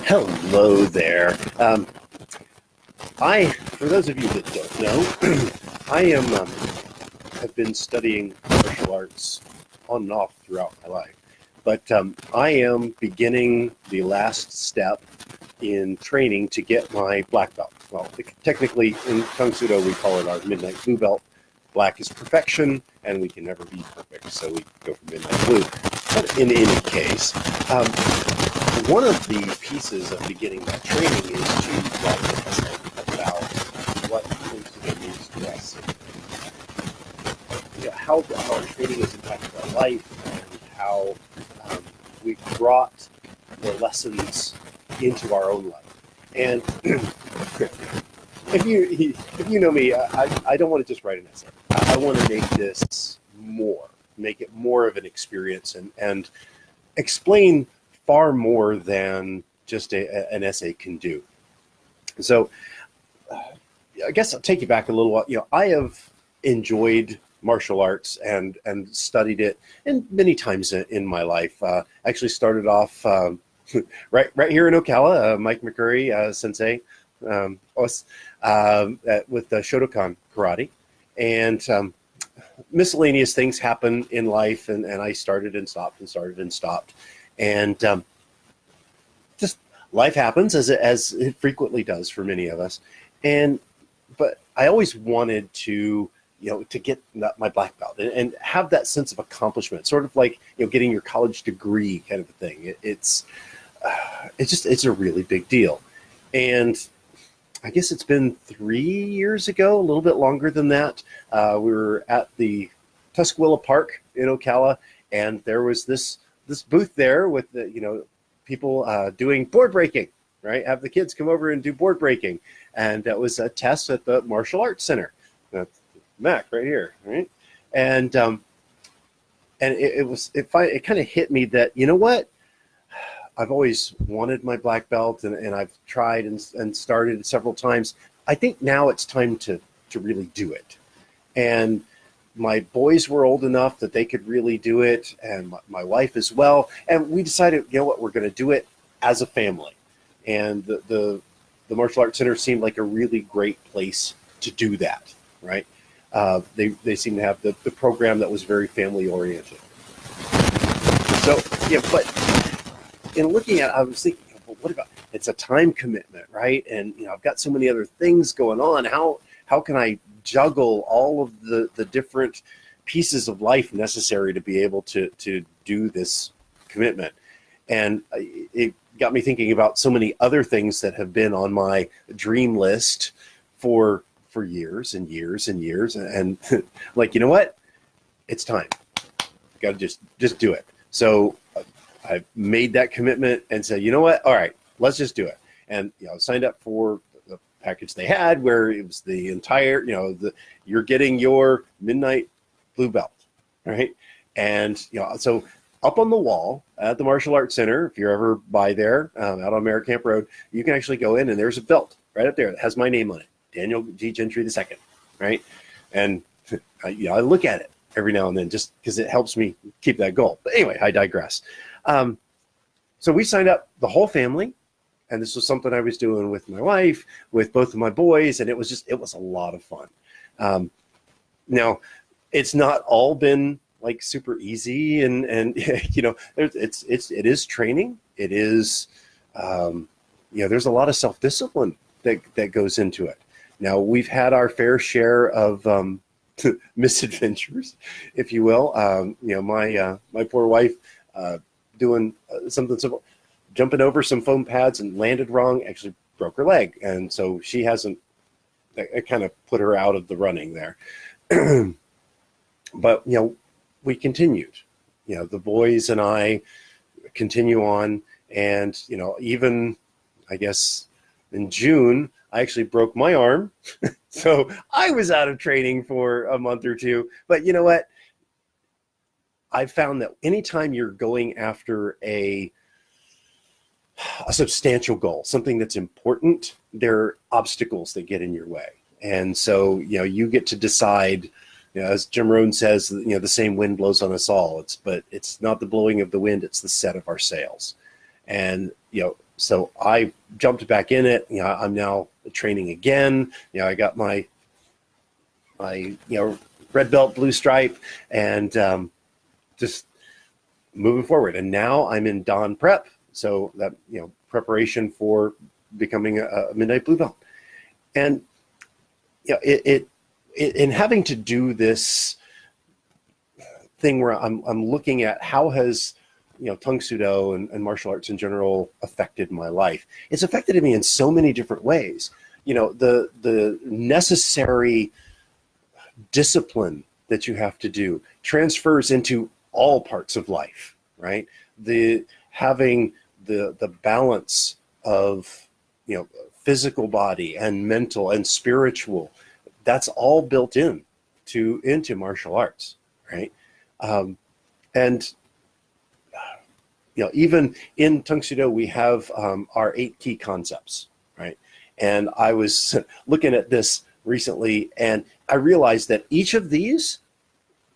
Hello there. For those of you that don't know, have been studying martial arts on and off throughout my life, but I am beginning the last step in training to get my black belt. Well, technically in Tang Soo Do we call it our midnight blue belt. Black is perfection, and we can never be perfect, so we go for midnight blue. But in any case, one of the pieces of beginning that training is to write an essay about what Tang Soo Do means to us, how our training has impacted our life, and how we've brought the lessons into our own life. And if you know me, I don't want to just write an essay. I want to make it more of an experience, and explain far more than just an essay can do. So I guess I'll take you back a little while. I have enjoyed martial arts and studied it, and many times in my life. Actually started off right here in Ocala. Mike McCurry sensei with Shotokan karate, and miscellaneous things happen in life, and I started and stopped and started and stopped, and just life happens as it frequently does for many of us. But I always wanted to get my black belt and have that sense of accomplishment, sort of like getting your college degree kind of a thing. It's a really big deal. And I guess it's been 3 years ago, a little bit longer than that. We were at the Tuscaloosa Park in Ocala, and there was this booth there with people doing board breaking, right? Have the kids come over and do board breaking, and that was a test at the Martial Arts Center. That's Mac right here, right? And it kind of hit me that what, I've always wanted my black belt, and I've tried and started several times. I think now it's time to really do it. And my boys were old enough that they could really do it, and my wife as well. And we decided, we're going to do it as a family. And the Martial Arts Center seemed like a really great place to do that, right? They seem to have the program that was very family oriented. So, but in looking at it, I was thinking, well, what about, it's a time commitment, right? And I've got so many other things going on. How can I juggle all of the different pieces of life necessary to be able to do this commitment? And it got me thinking about so many other things that have been on my dream list for years and years and years. And like, what? It's time. Got to just do it. So I made that commitment and said, what? All right, let's just do it. And signed up for the package they had, where it was the entire, you're getting your midnight blue belt, right? And so up on the wall at the Martial Arts Center, if you're ever by there, out on Merritt Camp Road, you can actually go in, and there's a belt right up there that has my name on it, Daniel G. Gentry II, right? And I look at it every now and then just because it helps me keep that goal. But anyway, I digress. So we signed up, the whole family, and this was something I was doing with my wife, with both of my boys, and it was a lot of fun. Now, it's not all been like super easy, and it is training. It is, there's a lot of self-discipline that goes into it. Now, we've had our fair share of misadventures, if you will. My poor wife, doing something simple, jumping over some foam pads and landed wrong, actually broke her leg. And so she hasn't, it kind of put her out of the running there. But, we continued, the boys and I continue on. And, even, I guess, in June, I actually broke my arm. So I was out of training for a month or two. But you know what? I've found that anytime you're going after a substantial goal, something that's important, there are obstacles that get in your way. And so, you get to decide, as Jim Rohn says, the same wind blows on us all. But it's not the blowing of the wind, it's the set of our sails. And, So I jumped back in it. I'm now training again. I got my red belt, blue stripe, and just moving forward. And now I'm in dawn prep, so that preparation for becoming a midnight blue belt. And it in having to do this thing where I'm looking at how has Tang Soo Do and martial arts in general affected my life. It's affected me in so many different ways. The necessary discipline that you have to do transfers into all parts of life, right? Having the balance of physical body and mental and spiritual, that's all built into martial arts, right? And even in Tang Soo Do, we have our 8 key concepts, right? And I was looking at this recently, and I realized that each of these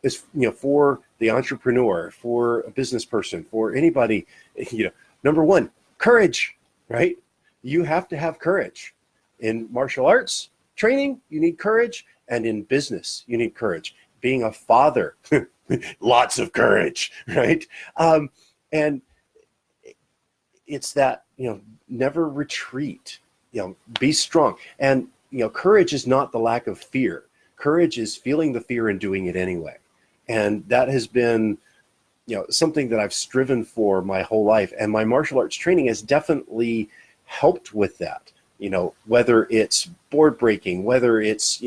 is, for the entrepreneur, for a business person, for anybody. Number one, courage, right? You have to have courage. In martial arts training, you need courage, and in business, you need courage. Being a father, lots of courage, right? And it's that, never retreat, be strong. And, courage is not the lack of fear. Courage is feeling the fear and doing it anyway. And that has been, something that I've striven for my whole life. And my martial arts training has definitely helped with that, whether it's board breaking, whether it's,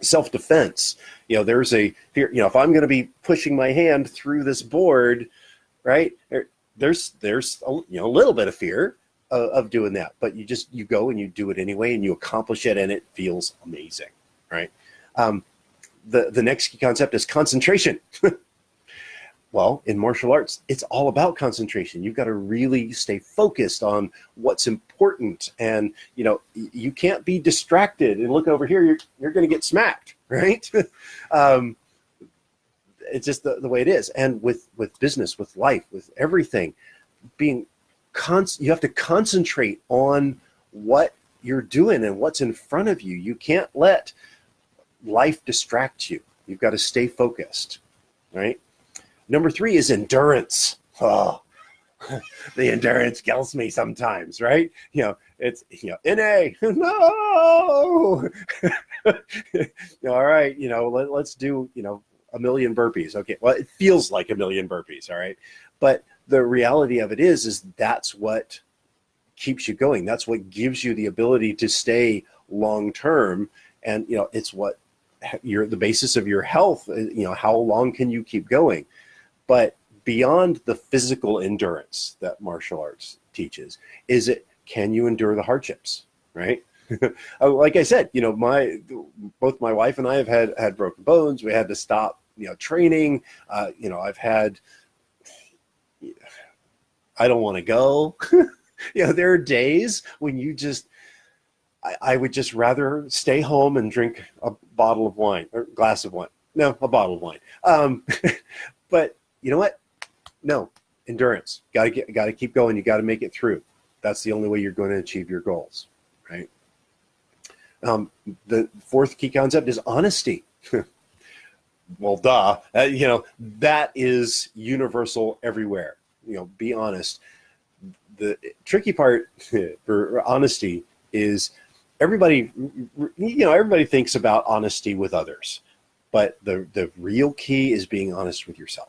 self-defense. There's a fear, if I'm going to be pushing my hand through this board, right, there's a little bit of fear of doing that, but you go and you do it anyway, and you accomplish it, and it feels amazing, right? The next key concept is concentration. Well, in martial arts, it's all about concentration. You've got to really stay focused on what's important, and you can't be distracted and look over here. You're going to get smacked, right? It's just the way it is. And with business, with life, with everything, you have to concentrate on what you're doing and what's in front of you. You can't let life distract you. You've got to stay focused, right? Number 3 is endurance. Oh, the endurance kills me sometimes, right? It's, NA, no! All right, let's do, a million burpees. Okay, well, it feels like a million burpees, all right? But the reality of it is that's what keeps you going. That's what gives you the ability to stay long-term. And, it's what the basis of your health, how long can you keep going? But beyond the physical endurance that martial arts teaches, can you endure the hardships, right? Like I said, both my wife and I have had broken bones. We had to stop, training. I've had, I don't want to go. There are days when I would just rather stay home and drink a bottle of wine or glass of wine. No, a bottle of wine. But you know what? No, endurance. Got to keep going. You got to make it through. That's the only way you're going to achieve your goals, right? The 4th key concept is honesty. Well, duh. That is universal everywhere. Be honest. The tricky part for honesty is everybody thinks about honesty with others, but the real key is being honest with yourself.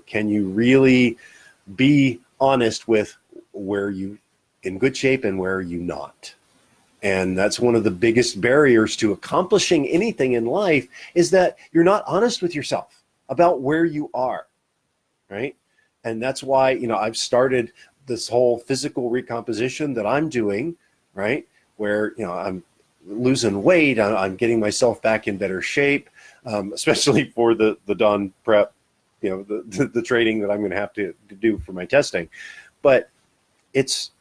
Can you really be honest with where you in good shape and where you not? And that's one of the biggest barriers to accomplishing anything in life, is that you're not honest with yourself about where you are, right? And that's why, I've started this whole physical recomposition that I'm doing, right? Where, I'm losing weight, I'm getting myself back in better shape, especially for the dawn prep, the training that I'm going to have to do for my testing. But it's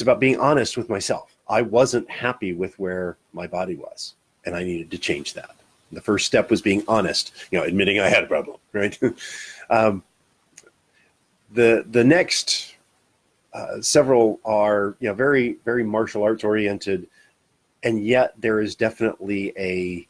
about being honest with myself. I wasn't happy with where my body was, and I needed to change that. The first step was being honest, admitting I had a problem, right? The next several are very very martial arts oriented, and yet there is definitely a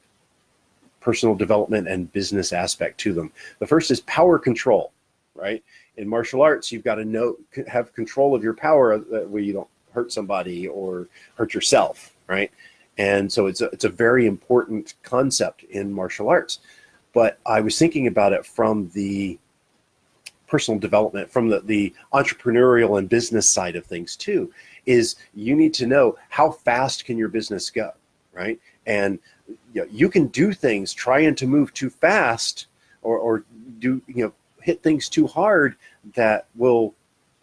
personal development and business aspect to them. The first is power control, right? In martial arts, you've got to have control of your power that way you don't hurt somebody or hurt yourself, right? And so it's a very important concept in martial arts. But I was thinking about it from the personal development, from the entrepreneurial and business side of things too, is you need to know how fast can your business go, right? And you can do things trying to move too fast or do hit things too hard that will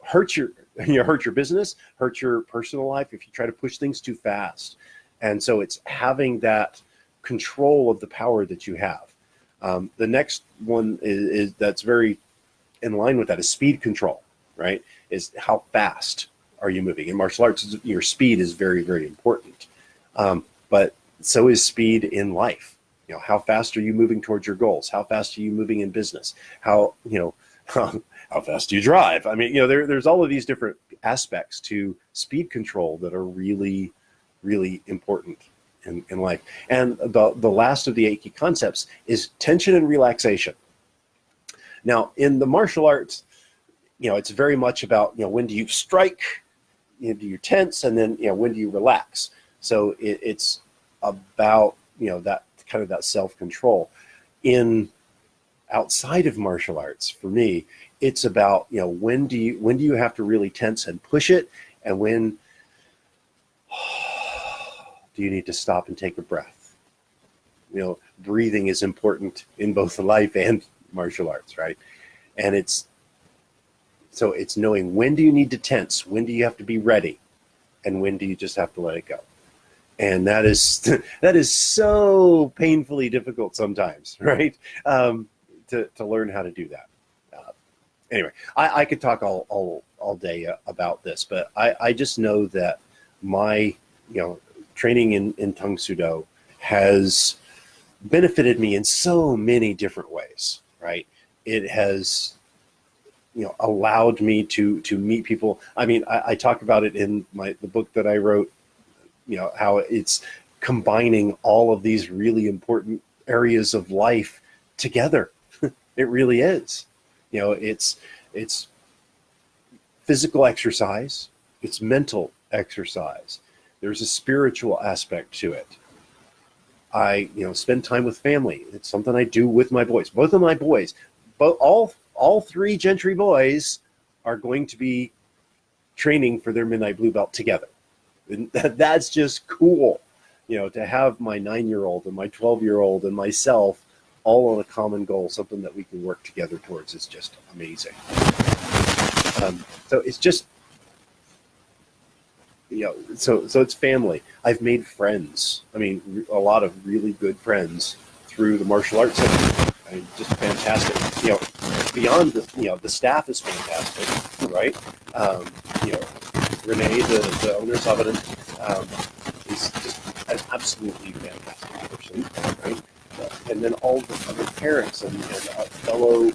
hurt your hurt your business, hurt your personal life if you try to push things too fast. And so it's having that control of the power that you have. The next one is that's very in line with that is speed control, right? Is how fast are you moving? In martial arts, your speed is very, very important. But so is speed in life. How fast are you moving towards your goals? How fast are you moving in business? How fast do you drive? I mean, there's all of these different aspects to speed control that are really, really important in life. And the last of the 8 key concepts is tension and relaxation. Now, in the martial arts, it's very much about, when do you strike, do you tense, and then, when do you relax? So it's about, that kind of that self-control. In outside of martial arts, for me, it's about, when do you have to really tense and push it, and when do you need to stop and take a breath? Breathing is important in both life and martial arts, right? And it's knowing when do you need to tense, when do you have to be ready, and when do you just have to let it go. And that is so painfully difficult sometimes, right? To learn how to do that. Anyway, I could talk all day about this, but I just know that my training in Tang Soo Do has benefited me in so many different ways, right? It has allowed me to meet people. I mean, I talk about it in the book that I wrote, how it's combining all of these really important areas of life together. It really is. It's physical exercise, it's mental exercise. There's a spiritual aspect to it. I spend time with family. It's something I do with my boys. Both of my boys, all 3 Gentry boys are going to be training for their Midnight Blue Belt together. And that's just cool, to have my 9-year-old and my 12-year-old and myself all on a common goal, something that we can work together towards is just amazing. So it's just, so it's family. I've made friends. I mean, a lot of really good friends through the martial arts center. I mean, just fantastic. Beyond the staff is fantastic, right? Renee, the owner of it, is just an absolutely fantastic person, right? And then all the other parents and fellow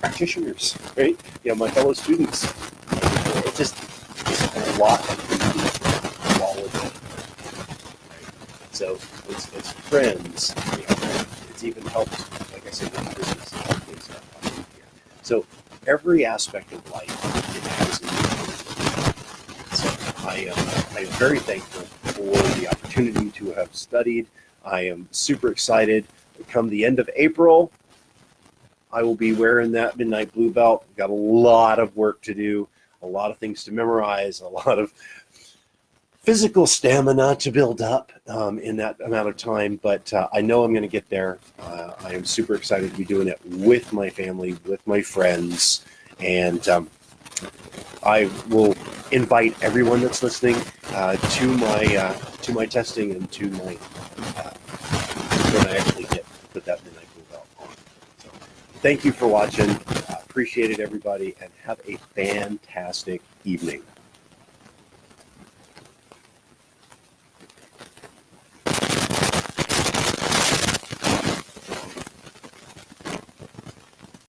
practitioners, right? My fellow students. It's just a lot of really quality. Right? So it's friends. It's even helped, like I said, with business and all things like that. So every aspect of life it has. So I am very thankful for the opportunity to have studied. I am super excited. Come the end of April, I will be wearing that Midnight Blue Belt. Got a lot of work to do, a lot of things to memorize, a lot of physical stamina to build up in that amount of time. But I know I'm going to get there. I am super excited to be doing it with my family, with my friends, and I will invite everyone that's listening to my testing and to my when I actually put that Midnight Blue Belt on. So, thank you for watching. Appreciate it, everybody, and have a fantastic evening.